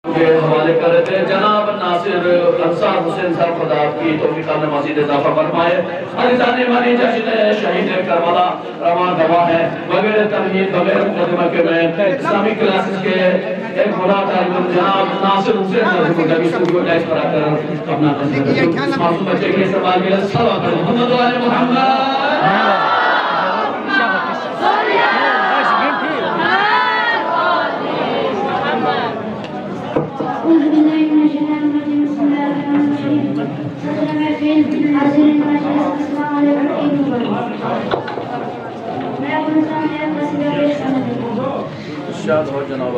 के हवाले कर रहे थे जनाब नासिर अंसार हुसैन साहब खुदा की तौफीक में मज़ीद इजाफा फरमाए। अज़ीज़ान हमारी जश्न शहीद करबला रवां गवाह है। बगैर तमहीद बगैर मुकदमा के मैं इस्लामिक क्लासेस के एक खुदा तालिब जनाब नासिर हुसैन साहब को कभी स्टूडियो टाइप करा कर अपना मासूम बच्चे के सवाल के लिए सल्लल्लाहु अलैहि मोहम्मद व आले मोहम्मद। शाद हो जनाब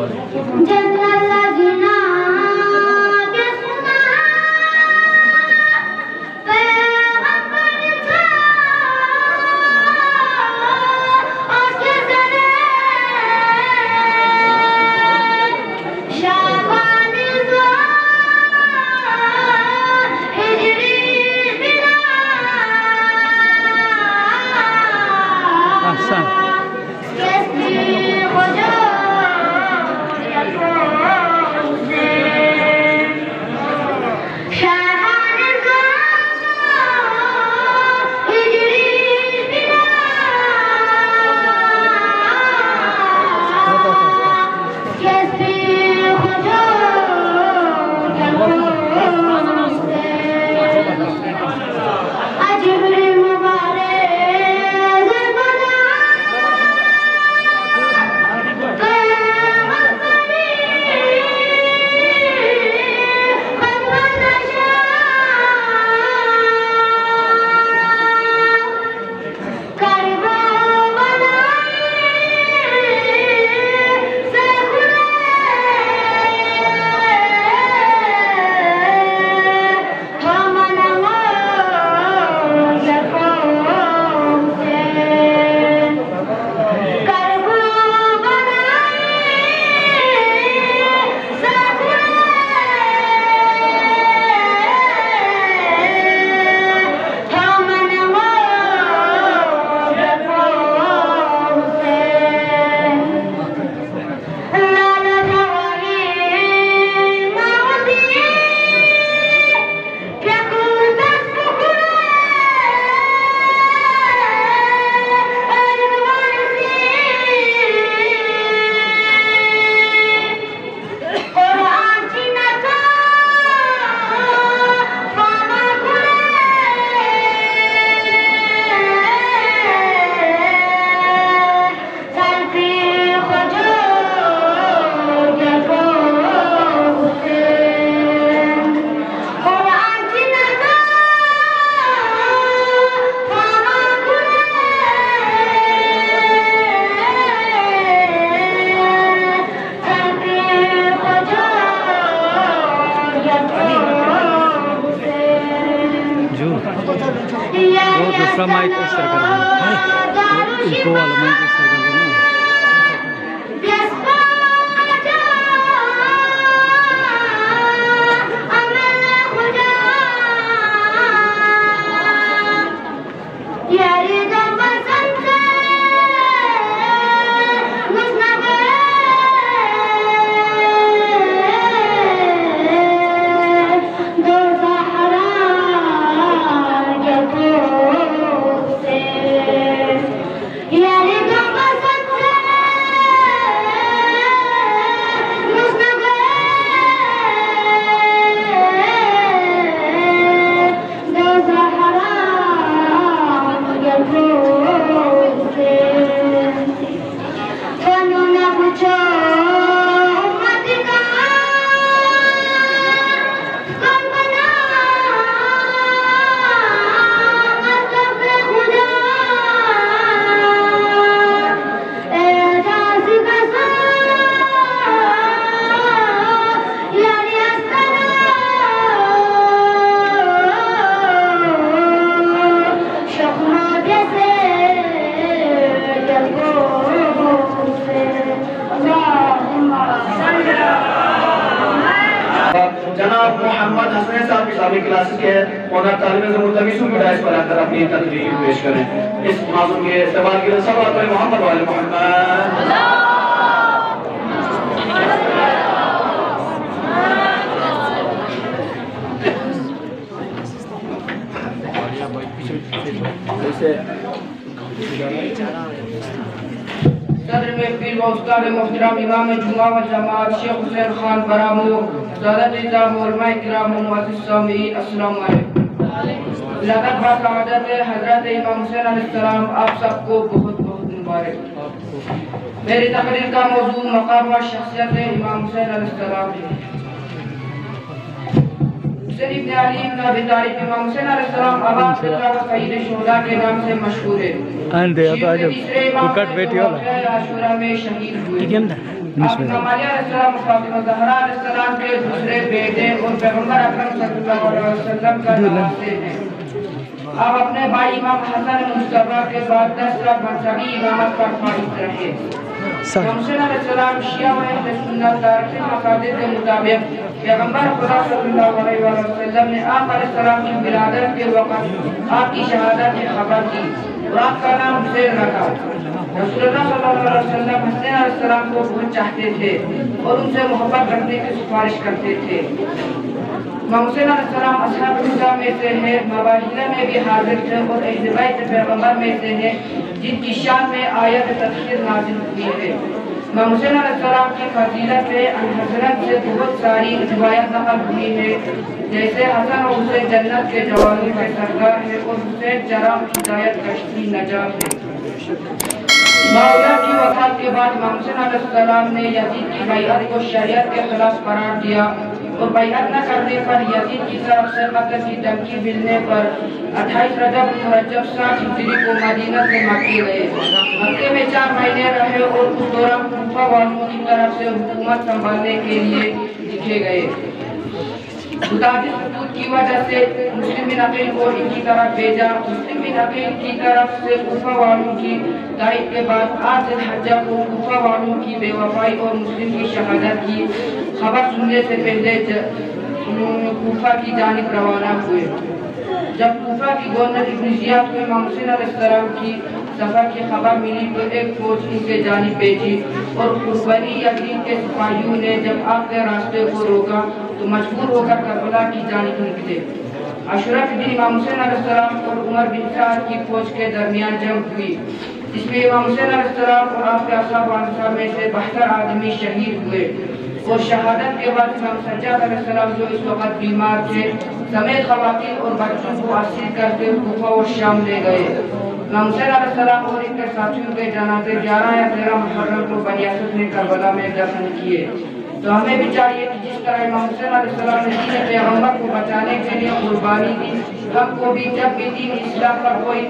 वो दूसरा माइक इस तरह कर दो, इनको वाला माइक इस तरह कर दो। जनाब मोहम्मद हसन साहब इस्लामिक क्लासेस के ओनर तालिब से मुल्तमिस गुजारिश पर आकर अपनी तकरीर पेश करें। इस मौजूद के सवाल के लिए सवाल पर मोहम्मद वाले मोहम्मद से सदर महफिल व उस्ताद मोहतरम इमाम जुमा व जमात शेख हुसैन खान बरामू सादत निज़ाम उलमा किराम व मुअज़्ज़िज़ सामीईन अस्सलामु अलैकुम। लक़द बाक़यादत हज़रत इमाम हुसैन अलैहिस्सलाम आप सबको बहुत बहुत मुबारक। मेरी तकरीर का मौजू मक़ाम व शख्सियत इमाम हुसैन अलैहिस्सलाम है। हुसैन इब्न अली इब्न अबी तालिब इमाम हुसैन अलैहिस्सलाम अबा अब्दुल्लाह व सय्यद शुहदा के नाम से मशहूर है। कुकट बेटी वाला आशूरा में शहीद हुए। मारिया अलैहिस्सलाम फातिमा ज़हरा अलैहिस्सलाम के दूसरे बेटे और पैगंबर अकरम सल्लल्लाहु अलैहि वसल्लम का नवासे हैं। आप अपने भाई इमाम हसन मुस्तफा के बाद 10 साल बंसगी इमामत पर फाइज रहे। हुसैन अलैहिस्सलाम शिया व अहले सुन्नत तारीख़ मसादिर के मुताबिक पैगंबर खुदा सल्लल्लाहु अलैहि वसल्लम ने आप अलैहिस्सलाम की विलादत के वक़्त आपकी शहादत की खबर दी और आपका नाम हुसैन रखा। रसूलुल्लाह सल्लल्लाहु अलैहि वसल्लम हुसैन अलैहिस्सलाम को बहुत चाहते थे और उनसे मोहब्बत रखने की सिफारिश करते थे। हुसैन अलैहिस्सलाम असहाब किराम में से है, मवाहिला में भी हाजिर थे और अहले बैत पैगंबर में से है जिनकी शान में आयत तज़कीर नाज़िल हुई है। हुसैन अलैहिस्सलाम की फजीलत में हज़रत से बहुत सारी रिवायत नक़ल हुई है, जैसे हसन और हुसैन जन्नत के जवानों में सरदार है और हुसैन जराम हिदायत कश्ती नजात है। मौला की वफ़ात के बाद हुसैन अलैहिस्सलाम ने यजीद की बैअत को शरीयत के खिलाफ करार दिया और बैअत न करने पर यजीद की तरफ से कत्ल की धमकी मिलने पर 28 रजब मुरज्जब 60 हिजरी को मदीना से मक्के गए। मक्के में 4 महीने रहे और उस दौरान कूफा वालों की तरफ से हुकूमत संभालने के लिए लिखे गए। की वजह से मुस्लिम बिन अकील को इनकी तरफ भेजा। मुस्लिम बिन अकील की तरफ से कूफा वालों की तारीख के बाद 8 ज़िलहज्जा को कूफा वालों की बेवफाई और मुस्लिम की शहादत की खबर सुनने से पहले कूफा की जानिब रवाना हुए। जब कूफा की गवर्नर इब्न ज़ियाद को इमाम हुसैन अलैहिस्सलाम की सफर की खबर मिली तो एक फौज इनके जानिब भेजी और बनी यकीन के सिपाहियों ने जब आपके रास्ते को रोका तो मजबूर होकर करबला की जानिब निकले। आशूरा के दिन इमाम हुसैन अलैहिस्सलाम और उमर बिन साद की फौज के दरमियान जंग हुई, जिसमें इमाम हुसैन अलैहिस्सलाम और आपके असहाब में से 72 आदमी शहीद हुए और शहादत के बाद इमाम सज्जाद अलैहिस्सलाम जो इस वक्त बीमार थे समेत खवातीन और बच्चों को असीर करके कूफा और शाम ले गए। इमाम हुसैन अलैहिस्सलाम और इनके साथियों के जनाजे 11 या 13 मुहर्रम को बनी असद ने करबला में दफन किए। तो हमें भी चाहिए कि जिस तरह इमाम हुसैन अलैहिस्सलाम ने दीन पैगंबर को बचाने के लिए कुर्बानी दी, हमको भी जब भी दीन इस्लाम पर कोई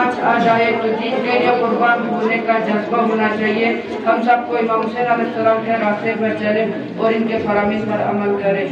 आँच आ जाए तो दीन के लिए कुर्बान होने का जज्बा होना चाहिए। हम सबको इमाम हुसैन अलैहिस्सलाम के रास्ते पर चले और इनके फरामीज़ पर अमल करें।